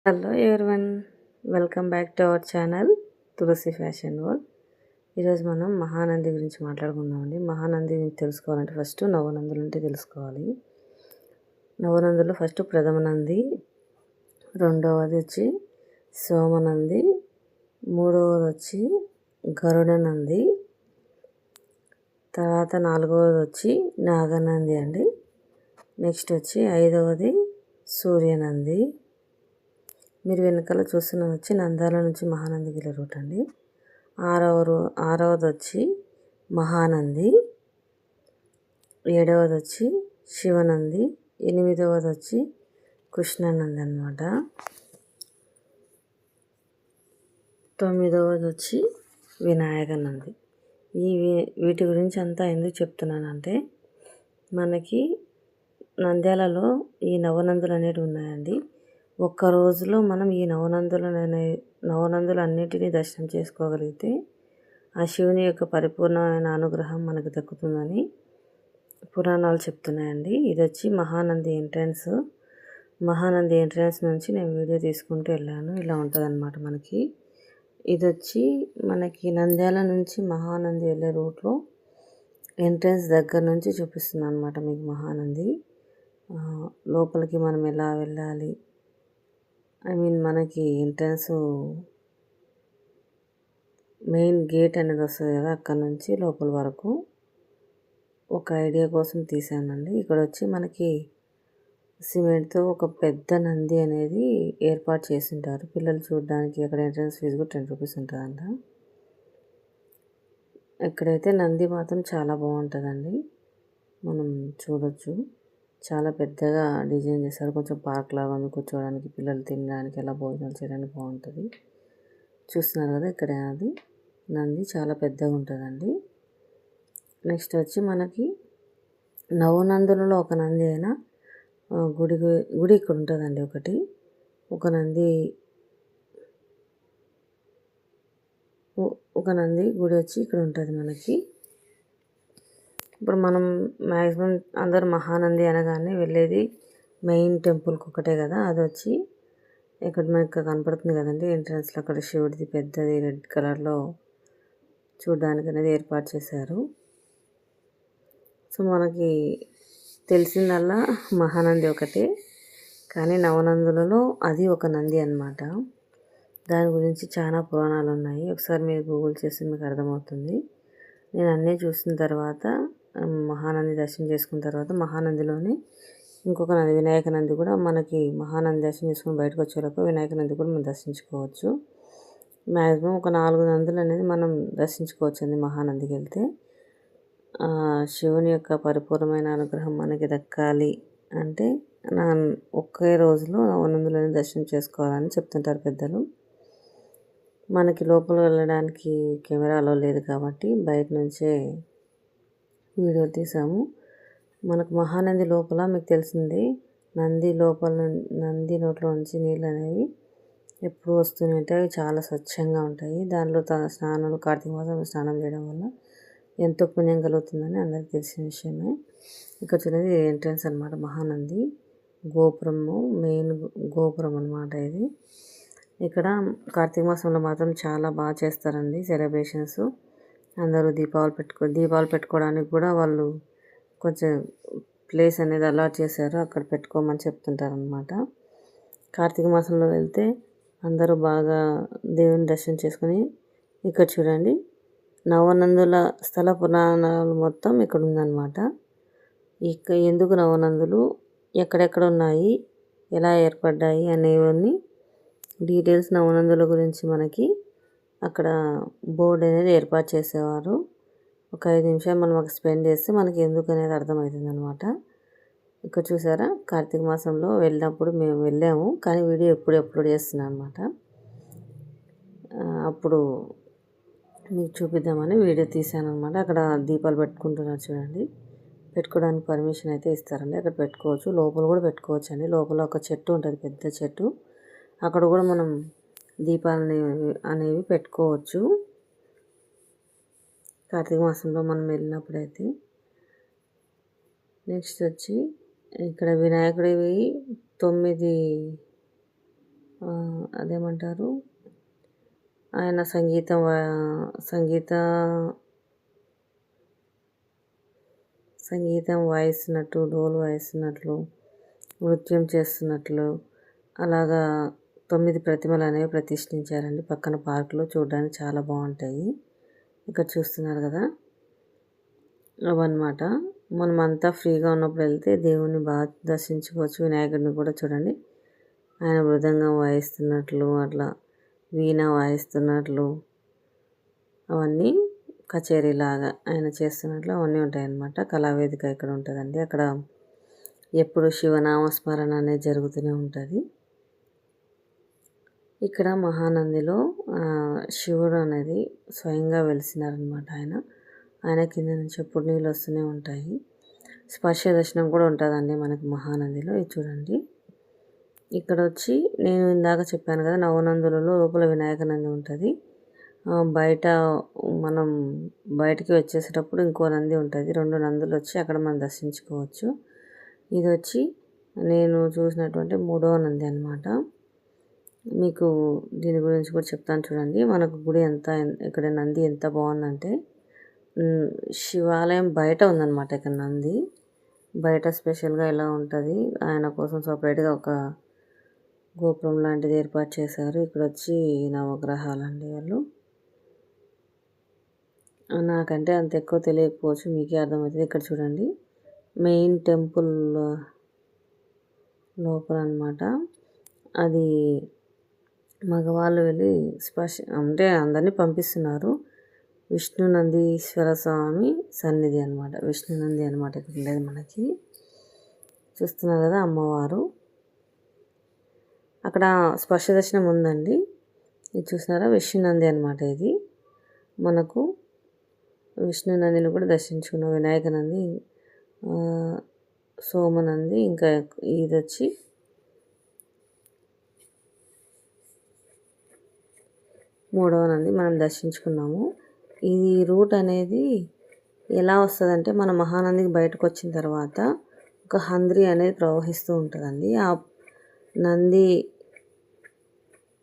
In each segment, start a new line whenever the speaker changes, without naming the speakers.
Hello everyone, welcome back to our channel Tulasi Fashion World. ఈరోజు మనం మహానంది గురించి మాట్లాడుకుందామండి. మహానంది గురించి తెలుసుకోవాలంటే ఫస్ట్ నవనందులు అంటే తెలుసుకోవాలి. నవనందులు ఫస్ట్ ప్రథమ నంది, రెండవది వచ్చి సోమనంది, మూడవది వచ్చి గరుడ నంది, తర్వాత నాలుగవది వచ్చి నాగనంది అండి. నెక్స్ట్ వచ్చి ఐదవది సూర్యనంది. మీరు వెనకాల చూస్తున్నది వచ్చి నంద్యాల నుంచి మహానందికి వెళ్ళే రూట్ అండి. ఆరవది వచ్చి మహానంది, ఏడవది వచ్చి శివనంది, ఎనిమిదవది వచ్చి కృష్ణానంది అన్నమాట. తొమ్మిదవది వచ్చి వినాయకనంది. వీటి గురించి అంతా ఎందుకు చెప్తున్నానంటే, మనకి నంద్యాలలో ఈ నవనందులు అనేవి ఉన్నాయండి. ఒక్క రోజులో మనం ఈ నవనందులు అన్నిటినీ దర్శనం చేసుకోగలిగితే ఆ శివుని యొక్క పరిపూర్ణమైన అనుగ్రహం మనకు దక్కుతుందని పురాణాలు చెప్తున్నాయండి. ఇది వచ్చి మహానంది ఎంట్రన్స్. మహానంది ఎంట్రన్స్ నుంచి నేను వీడియో తీసుకుంటూ వెళ్ళాను. ఇలా ఉంటుంది అన్నమాట మనకి. ఇది వచ్చి మనకి నంద్యాల నుంచి మహానంది వెళ్ళే రూట్లో ఎంట్రన్స్ దగ్గర నుంచి చూపిస్తుంది అన్నమాట మీకు మహానంది. లోపలికి మనం ఎలా వెళ్ళాలి, మనకి ఎంట్రన్స్ మెయిన్ గేట్ అనేది వస్తుంది కదా, అక్కడ నుంచి లోపల వరకు ఒక ఐడియా కోసం తీసానండి. ఇక్కడ వచ్చి మనకి సిమెంట్తో ఒక పెద్ద నంది అనేది ఏర్పాటు చేసి ఉంటారు పిల్లలు చూడడానికి. అక్కడ ఎంట్రన్స్ ఫీజు కూడా 10 రూపీస్ ఉంటుందంట. ఇక్కడైతే నంది మాత్రం చాలా బాగుంటుందండి, మనం చూడొచ్చు. చాలా పెద్దగా డిజైన్ చేస్తారు. కొంచెం పార్క్ లాగా ఉంది, కూర్చోవడానికి, పిల్లలు తినడానికి, ఎలా భోజనాలు చేయడానికి బాగుంటుంది. చూస్తున్నారు కదా, ఇక్కడ అది నంది చాలా పెద్దగా ఉంటుందండి. నెక్స్ట్ వచ్చి మనకి నవనందులలో ఒక నంది అయినా గుడి ఇక్కడ ఉంటుందండి. ఒక నంది గుడి వచ్చి ఇక్కడ ఉంటుంది మనకి. ఇప్పుడు మనం మ్యాక్సిమం అందరు మహానంది అనగానే వెళ్ళేది మెయిన్ టెంపుల్కి ఒకటే కదా. అది వచ్చి ఇక్కడ మనకు కనపడుతుంది కదండి ఎంట్రన్స్లో. అక్కడ శివుడిది పెద్దది రెడ్ కలర్లో చూడడానికి అనేది ఏర్పాటు చేశారు. సో మనకి తెలిసిందల్లా మహానంది ఒకటే, కానీ నవనందులలో అది ఒక నంది అన్నమాట. దాని గురించి చాలా పురాణాలు ఉన్నాయి. ఒకసారి మీరు గూగుల్ చేసి మీకు అర్థమవుతుంది. నేను అన్నీ చూసిన తర్వాత మహానంది దర్శనం చేసుకున్న తర్వాత మహానందిలోనే ఇంకొక నంది వినాయక నంది కూడా మనకి మహానంది దర్శనం చేసుకుని బయటకు వచ్చేలోపు వినాయక నంది కూడా మనం దర్శించుకోవచ్చు. మ్యాక్సిమం ఒక 4 నందులు అనేది మనం దర్శించుకోవచ్చు అండి మహానందికి వెళ్తే. శివుని యొక్క పరిపూర్ణమైన అనుగ్రహం మనకి దక్కాలి అంటే ఒకే రోజులో నవనందులను దర్శనం చేసుకోవాలని చెప్తుంటారు పెద్దలు. మనకి లోపల వెళ్ళడానికి కెమెరాలో లేదు కాబట్టి బయట నుంచే వీడియో తీసాము. మనకు మహానంది లోపల మీకు తెలిసింది, నంది నోట్లో నుంచి నీళ్ళు అనేవి ఎప్పుడు వస్తూనే ఉంటాయి. చాలా స్వచ్ఛంగా ఉంటాయి. దానిలో స్నానాలు, కార్తీక మాసంలో స్నానం చేయడం వల్ల ఎంతో పుణ్యం కలుగుతుందని అందరికీ తెలిసిన విషయమే. ఇక్కడ చూడండి ఎంట్రన్స్ అనమాట మహానంది గోపురము, మెయిన్ గోపురం అనమాట ఇది. ఇక్కడ కార్తీక మాసంలో మాత్రం చాలా బాగా చేస్తారండి సెలబ్రేషన్స్. అందరూ దీపాలు పెట్టుకోవడానికి కూడా వాళ్ళు కొంచెం ప్లేస్ అనేది అలాట్ చేశారు, అక్కడ పెట్టుకోమని చెప్తుంటారు అనమాట. కార్తీక మాసంలో వెళ్తే అందరూ బాగా దేవుని దర్శనం చేసుకుని, ఇక్కడ చూడండి నవనందుల స్థల పురాణాలు మొత్తం ఇక్కడ ఉందన్నమాట. ఎందుకు నవనందులు, ఎక్కడెక్కడ ఉన్నాయి, ఎలా ఏర్పడ్డాయి అనేవన్నీ డీటెయిల్స్ నవనందుల గురించి మనకి అక్కడ బోర్డు అనేది ఏర్పాటు చేసేవారు. ఒక 5 నిమిషాలు మనం అక్కడ స్పెండ్ చేస్తే మనకి ఎందుకు అనేది అర్థమవుతుంది అనమాట. ఇక్కడ చూసారా, కార్తీక మాసంలో వెళ్ళినప్పుడు మేము వెళ్ళాము, కానీ వీడియో ఎప్పుడు అప్లోడ్ చేస్తున్నాను అనమాట. అప్పుడు మీకు చూపిద్దామని వీడియో తీసాను అనమాట. అక్కడ దీపాలు పెట్టుకుంటున్నారు చూడండి. పెట్టుకోవడానికి పర్మిషన్ అయితే ఇస్తారండి, అక్కడ పెట్టుకోవచ్చు. లోపల కూడా పెట్టుకోవచ్చు అండి. లోపల ఒక చెట్టు ఉంటుంది, పెద్ద చెట్టు. అక్కడ కూడా మనం దీపాలు అనేవి పెట్టుకోవచ్చు కార్తీక మాసంలో మనం వెళ్ళినప్పుడైతే. నెక్స్ట్ వచ్చి ఇక్కడ వినాయకుడివి 9 అదేమంటారు, ఆయన సంగీతం వాయిస్తున్నట్టు, డోలు వాయిస్తున్నట్లు, నృత్యం చేస్తున్నట్లు అలాగా 9 ప్రతిమలు అనేవి ప్రతిష్ఠించారండి పక్కన పార్కులో. చూడడానికి చాలా బాగుంటాయి. ఇక్కడ చూస్తున్నారు కదా, అవన్నమాట. మనమంతా ఫ్రీగా ఉన్నప్పుడు వెళ్తే దేవుణ్ణి బాగా దర్శించుకోవచ్చు. వినాయకుడిని కూడా చూడండి, ఆయన మృదంగం వాయిస్తున్నట్లు, అట్లా వీణ వాయిస్తున్నట్లు, అవన్నీ కచేరీలాగా ఆయన చేస్తున్నట్లు అవన్నీ ఉంటాయన్నమాట. కళావేదిక ఇక్కడ ఉంటుందండి. అక్కడ ఎప్పుడు శివనామస్మరణ అనేది జరుగుతూనే ఉంటుంది. ఇక్కడ మహానందిలో శివుడు అనేది స్వయంగా వెలిసినారనమాట. ఆయన కింద నుంచి ఎప్పుడు నీళ్ళు వస్తూనే ఉంటాయి. స్పర్శ దర్శనం కూడా ఉంటుందండి మనకి మహానందిలో. ఇది చూడండి, ఇక్కడ వచ్చి నేను ఇందాక చెప్పాను కదా, నవనందులలో లోపల వినాయక నంది ఉంటుంది. బయట మనం బయటికి వచ్చేసేటప్పుడు ఇంకో నంది ఉంటుంది. 2 నందులు వచ్చి అక్కడ మనం దర్శించుకోవచ్చు. ఇది వచ్చి నేను చూసినటువంటి 3వ నంది అనమాట. మీకు దీని గురించి కూడా చెప్తాను చూడండి. మనకు గుడి ఇక్కడ నంది ఎంత బాగుందంటే, శివాలయం బయట ఉందన్నమాట. ఇక్కడ నంది బయట స్పెషల్గా ఇలా ఉంటుంది. ఆయన కోసం సపరేట్గా ఒక గోపురం లాంటిది ఏర్పాటు చేశారు. ఇక్కడ వచ్చి నవగ్రహాలండి వాళ్ళు. నాకంటే అంత ఎక్కువ తెలియకపోవచ్చు, మీకే అర్థమవుతుంది. ఇక్కడ చూడండి, మెయిన్ టెంపుల్ లోపల అనమాట. అది మగవాళ్ళు వెళ్ళి అంటే అందరినీ పంపిస్తున్నారు. విష్ణు నందీశ్వర స్వామి సన్నిధి అనమాట. విష్ణు నంది అనమాట ఇక్కడ ఉండేది మనకి. చూస్తున్నారు కదా, అమ్మవారు. అక్కడ స్పర్శ దర్శనం ఉందండి. ఇది చూసినారా, విష్ణు నంది అనమాట. ఇది మనకు విష్ణు నందిని కూడా దర్శించుకున్నాం. వినాయక నంది, సోమనంది, ఇంకా ఇది వచ్చి మూడవ నంది మనం దర్శించుకున్నాము. ఇది రూట్ అనేది ఎలా వస్తుందంటే, మన మహానందికి బయటకు వచ్చిన తర్వాత ఒక హంద్రి అనేది ప్రవహిస్తూ ఉంటుందండి.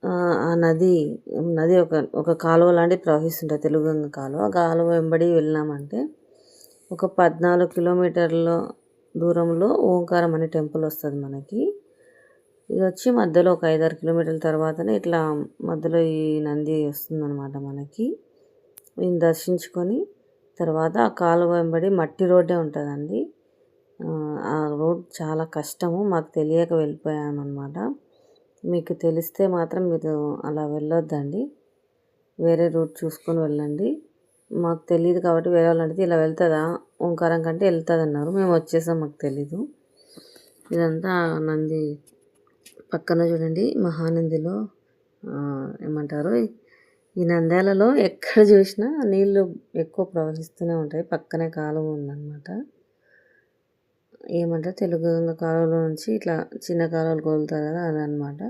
ఆ నది ఒక కాలువ లాంటిది ప్రవహిస్తుంటుంది, తెలుగంగ కాలువ. ఆ కాలువ వెంబడి వెళ్ళినామంటే ఒక 14 కిలోమీటర్ల దూరంలో ఓంకారం అనే టెంపుల్ వస్తుంది మనకి. ఇది వచ్చి మధ్యలో ఒక 5-6 కిలోమీటర్ల తర్వాతనే ఇట్లా మధ్యలో ఈ నంది వస్తుందన్నమాట మనకి. దీన్ని దర్శించుకొని తర్వాత ఆ కాలువ వెంబడి మట్టి రోడ్డే ఉంటుందండి. ఆ రోడ్ చాలా కష్టము, మాకు తెలియక వెళ్ళిపోయామన్నమాట. మీకు తెలిస్తే మాత్రం మీరు అలా వెళ్ళొద్దండి, వేరే రూట్ చూసుకొని వెళ్ళండి. మాకు తెలియదు కాబట్టి వేరే వాళ్ళు అడిగితే ఇలా వెళ్తుందా ఓంకారం కంటే వెళ్తుంది అన్నారు. మేము వచ్చేసాం, మాకు తెలీదు. ఇదంతా నంది పక్కన చూడండి. మహానందిలో ఏమంటారు, ఈ నంద్యాలలో ఎక్కడ చూసినా నీళ్ళు ఎక్కువ ప్రవహిస్తూనే ఉంటాయి. పక్కనే కాలువ ఉందన్నమాట. ఏమంటారు, తెలుగంగ కాలువలో నుంచి ఇట్లా చిన్న కాలువలు కోలుతారు కదా, అదనమాట.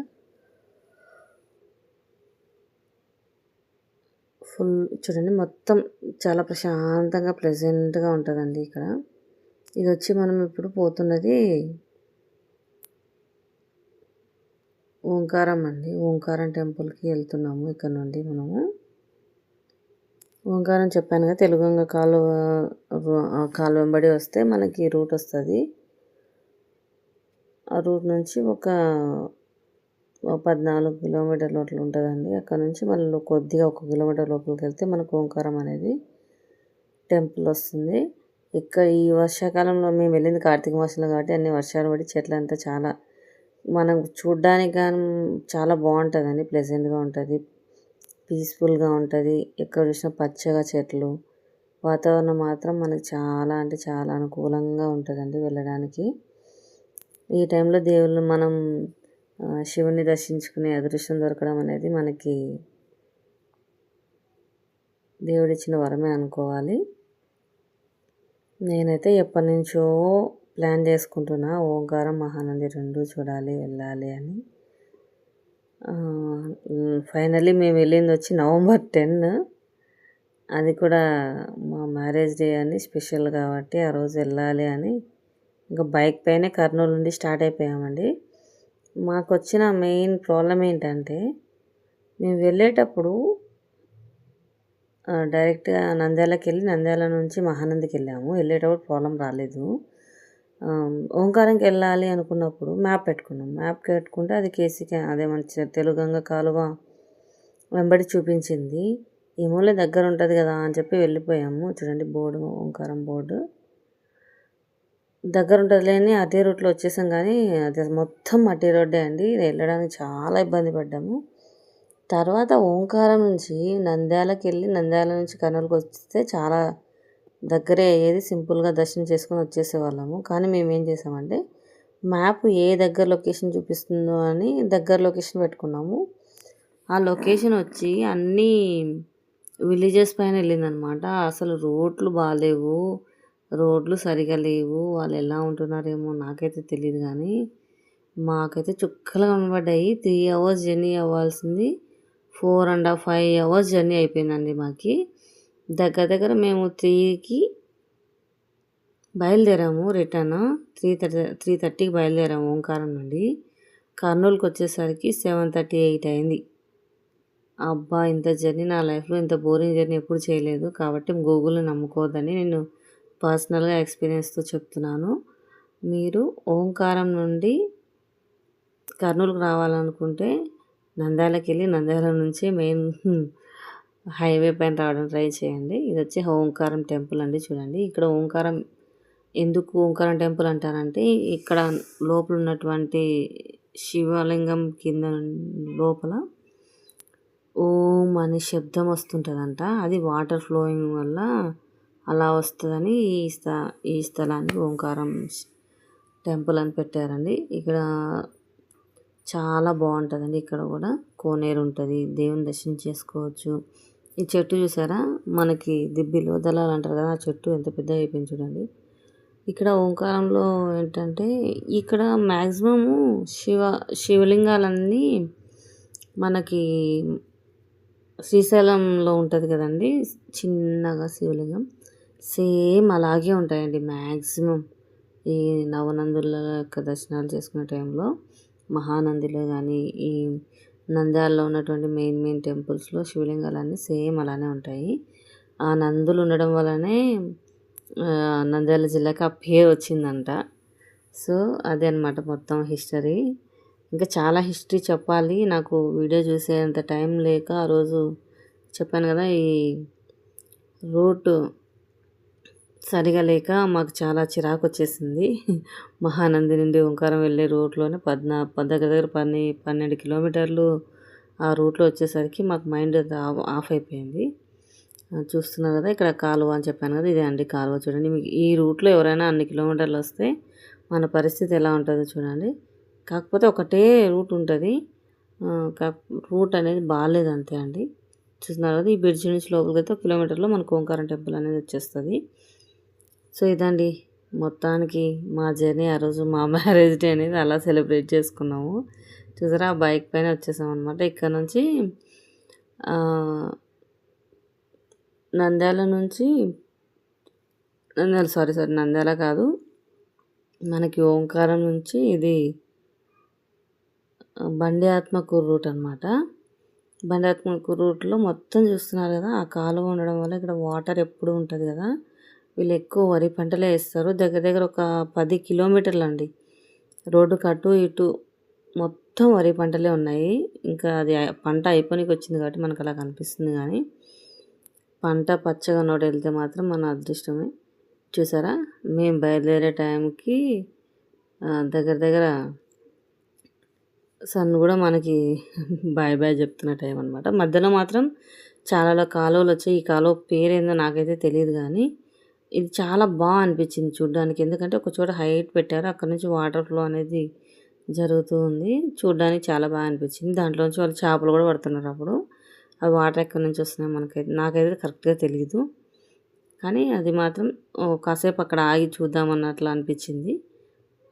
ఫుల్ చూడండి, మొత్తం చాలా ప్రశాంతంగా ప్లెజెంట్గా ఉంటుందండి ఇక్కడ. ఇది వచ్చి మనం ఇప్పుడు పోతున్నది ఓంకారం అండి. ఓంకారం టెంపుల్కి వెళ్తున్నాము. ఇక్కడ నుండి మనము ఓంకారం చెప్పాను కదా, తెలుగంగ కాలువ వెంబడి వస్తే మనకి రూట్ వస్తుంది. ఆ రూట్ నుంచి ఒక 14 కిలోమీటర్ల లోపల ఉంటుందండి. అక్కడ నుంచి మళ్ళీ కొద్దిగా 1 కిలోమీటర్ లోపలికి వెళ్తే మనకు ఓంకారం అనేది టెంపుల్ వస్తుంది. ఇక్కడ ఈ వర్షాకాలంలో మేము వెళ్ళింది కార్తీక మాసంలో కాబట్టి అన్ని వర్షాలు పడి చెట్లంతా చాలా మనం చూడ్డానికి కానీ చాలా బాగుంటుందండి. ప్లెజెంట్గా ఉంటుంది, పీస్ఫుల్గా ఉంటుంది. ఎక్కడ చూసినా పచ్చగా చెట్లు, వాతావరణం మాత్రం మనకి చాలా అంటే చాలా అనుకూలంగా ఉంటుందండి వెళ్ళడానికి. ఈ టైంలో దేవుళ్ళు మనం శివుని దర్శించుకునే అదృష్టం దొరకడం అనేది మనకి దేవుడిచ్చిన వరమే అనుకోవాలి. నేనైతే ఎప్పటి నుంచో ప్లాన్ చేసుకుంటున్నా, ఓంకారం మహానంది 2 చూడాలి, వెళ్ళాలి అని. ఫైనల్లీ మేము వెళ్ళింది వచ్చి November 10. అది కూడా మా మ్యారేజ్ డే అని స్పెషల్ కాబట్టి ఆ రోజు వెళ్ళాలి అని ఇంకా బైక్ పైనే కర్నూలు నుండి స్టార్ట్ అయిపోయామండి. మాకొచ్చిన మెయిన్ ప్రాబ్లం ఏంటంటే మేము వెళ్ళేటప్పుడు డైరెక్ట్‌గా నంద్యాలకెళ్ళి నంద్యాల నుంచి మహానందికి వెళ్ళాము. వెళ్ళేటప్పుడు ప్రాబ్లం రాలేదు. ఓంకారంకెళ్ళాలి అనుకున్నప్పుడు మ్యాప్ పెట్టుకున్నాం. మ్యాప్ పెట్టుకుంటే అది అదే మన తెలుగంగ కాలువ వెంబడి చూపించింది. ఈ మూల దగ్గర ఉంటుంది కదా అని చెప్పి వెళ్ళిపోయాము. చూడండి బోర్డు, ఓంకారం బోర్డు. దగ్గర ఉంటుందిలే అని అదే రూట్‌లో వచ్చేసాం కానీ అది మొత్తం మట్టి రోడ్డే అండి. వెళ్ళడానికి చాలా ఇబ్బంది పడ్డాము. తర్వాత ఓంకారం నుంచి నంద్యాలకెళ్ళి నంద్యాల నుంచి కర్నూలుకి వస్తే చాలా దగ్గరే అయ్యేది. సింపుల్గా దర్శనం చేసుకొని వచ్చేసేవాళ్ళము. కానీ మేము ఏం చేసామంటే మ్యాప్ ఏ దగ్గర లొకేషన్ చూపిస్తుందో అని దగ్గర లొకేషన్ పెట్టుకున్నాము. ఆ లొకేషన్ వచ్చి అన్నీ విలేజెస్ పైన వెళ్ళిందనమాట. అసలు రోడ్లు బాగాలేవు, రోడ్లు సరిగా లేవు. వాళ్ళు ఎలా ఉంటున్నారేమో నాకైతే తెలియదు కానీ మాకైతే చుక్కలు కనబడ్డాయి. 3 అవర్స్ జర్నీ అవ్వాల్సింది 4.5 అవర్స్ జర్నీ అయిపోయిందండి మాకి. దగ్గర మేము 3కి బయలుదేరాము. రిటర్న్ 3:30కి బయలుదేరాము ఓంకారం నుండి. కర్నూలుకి వచ్చేసరికి 7:38 అయింది. అబ్బా! ఇంత జర్నీ నా లైఫ్లో ఇంత బోరింగ్ జర్నీ ఎప్పుడు చేయలేదు. కాబట్టి గూగుల్ని నమ్ముకోవద్దని నేను పర్సనల్గా ఎక్స్పీరియన్స్తో చెప్తున్నాను. మీరు ఓంకారం నుండి కర్నూలుకు రావాలనుకుంటే నంద్యాలకెళ్ళి నంద్యాల నుంచి మెయిన్ హైవే పైన రావడం ట్రై చేయండి. ఇది వచ్చి ఓంకారం టెంపుల్ అండి. చూడండి ఇక్కడ ఓంకారం ఎందుకు ఓంకారం టెంపుల్ అంటారంటే ఇక్కడ లోపల ఉన్నటువంటి శివలింగం కింద లోపల ఓం అనే శబ్దం వస్తుంటుందంట. అది వాటర్ ఫ్లోయింగ్ వల్ల అలా వస్తుందని ఈ స్థలానికి ఓంకారం టెంపుల్ అని పెట్టారండి. ఇక్కడ చాలా బాగుంటుందండి. ఇక్కడ కూడా కోనేరు ఉంటుంది, దేవుని దర్శనం చేసుకోవచ్చు. ఈ చెట్టు చూసారా, మనకి దిబ్బిలో దళాలు అంటారు కదా, ఆ చెట్టు ఎంత పెద్దగా అయిపోయింది చూడండి. ఇక్కడ ఓంకారంలో ఏంటంటే ఇక్కడ మ్యాక్సిమము శివలింగాలన్నీ మనకి శ్రీశైలంలో ఉంటుంది కదండి చిన్నగా శివలింగం, సేమ్ అలాగే ఉంటాయండి మ్యాక్సిమం. ఈ నవనందుల యొక్క దర్శనాలు చేసుకునే టైంలో మహానందిలో కానీ ఈ నంద్యాలలో ఉన్నటువంటి మెయిన్ టెంపుల్స్లో శివలింగాలన్నీ సేమ్ అలానే ఉంటాయి. ఆ నందులు ఉండడం వల్లనే నంద్యాల జిల్లాకి ఆ పేరు వచ్చిందంట. సో అదే అనమాట మొత్తం హిస్టరీ. ఇంకా చాలా హిస్టరీ చెప్పాలి, నాకు వీడియో చూసేంత టైం లేక ఆ రోజు చెప్పాను కదా ఈ రూట్ సరిగా లేక మాకు చాలా చిరాకు వచ్చేసింది. మహానంది నుండి ఓంకారం వెళ్ళే రూట్లోనే దగ్గర 12 కిలోమీటర్లు ఆ రూట్లో వచ్చేసరికి మాకు మైండ్ ఆఫ్ అయిపోయింది. చూస్తున్నారు కదా ఇక్కడ కాలువ అని చెప్పాను కదా, ఇదే అండి కాలువ. చూడండి మీకు ఈ రూట్లో ఎవరైనా అన్ని కిలోమీటర్లు వస్తే మన పరిస్థితి ఎలా ఉంటుందో చూడండి. కాకపోతే ఒకటే రూట్ ఉంటుంది, రూట్ అనేది బాగాలేదు అంతే అండి. చూస్తున్నారు కదా, ఈ బ్రిడ్జ్ నుంచి లోపలికి అయితే 1 కిలోమీటర్లో మనకు ఓంకారం టెంపుల్ అనేది వచ్చేస్తుంది. సో ఇదండి మొత్తానికి మా జర్నీ. ఆ రోజు మా మ్యారేజ్ డే అనేది అలా సెలబ్రేట్ చేసుకున్నాము. చూసారా ఆ బైక్ పైన వచ్చేసాం అనమాట. ఇక్కడ నుంచి నంద్యాల నుంచి నంద్యాల కాదు, మనకి ఓంకారం నుంచి ఇది బండి ఆత్మకూరు రూట్ అనమాట. బండి ఆత్మకూరు రూట్లో మొత్తం చూస్తున్నారు కదా, ఆ కాలువ ఉండడం వల్ల ఇక్కడ వాటర్ ఎప్పుడు ఉంటుంది కదా. వీళ్ళు ఎక్కువ వరి పంటలే వేస్తారు. దగ్గర ఒక 10 కిలోమీటర్లు అండి రోడ్డుకి అటు ఇటు మొత్తం వరి పంటలే ఉన్నాయి. ఇంకా అది పంట అయిపోయినకి వచ్చింది కాబట్టి మనకు అలా కనిపిస్తుంది, కానీ పంట పచ్చగా నోట వెళ్తే మాత్రం మన అదృష్టమే. చూసారా మేము బయలుదేరే టైంకి దగ్గర సన్ కూడా మనకి బాయ్ చెప్తున్న టైం అనమాట. మధ్యలో మాత్రం చాలా కాలువలు వచ్చాయి. ఈ కాలువ పేరేందో నాకైతే తెలియదు, కానీ ఇది చాలా బాగా అనిపించింది చూడడానికి. ఎందుకంటే ఒక చోట హైట్ పెట్టారు, అక్కడ నుంచి వాటర్ ఫ్లో అనేది జరుగుతూ ఉంది. చూడడానికి చాలా బాగా అనిపించింది. దాంట్లోంచి వాళ్ళు చేపలు కూడా పడుతున్నారు. అప్పుడు అవి వాటర్ ఎక్కడి నుంచి వస్తున్నాయి నాకైతే కరెక్ట్గా తెలియదు, కానీ అది మాత్రం కాసేపు అక్కడ ఆగి చూద్దామన్నట్లు అనిపించింది.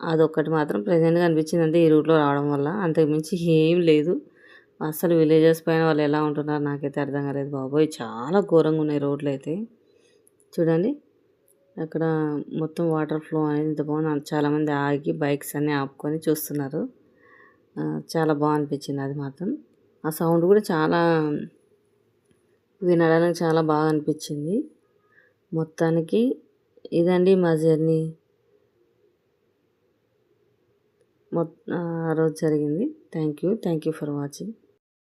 అదొక్కటి మాత్రం ప్రెజెంట్గా అనిపించింది అంటే ఈ రూట్లో రావడం వల్ల. అంతకుమించి ఏం లేదు. అసలు విలేజెస్ పైన వాళ్ళు ఎలా ఉంటున్నారు నాకైతే అర్థం కాలేదు బాబోయ్. చాలా ఘోరంగా ఉన్నాయి రోడ్లు అయితే. చూడండి అక్కడ మొత్తం వాటర్ ఫ్లో అనేది ఇంత బాగుంది. చాలామంది ఆగి బైక్స్ అన్నీ ఆపుకొని చూస్తున్నారు. చాలా అనిపించింది అది మాత్రం. ఆ సౌండ్ కూడా చాలా వినడానికి చాలా బాగా అనిపించింది. మొత్తానికి ఇదండి మా జర్నీ. ఆ రోజు జరిగింది. Thank you for watching.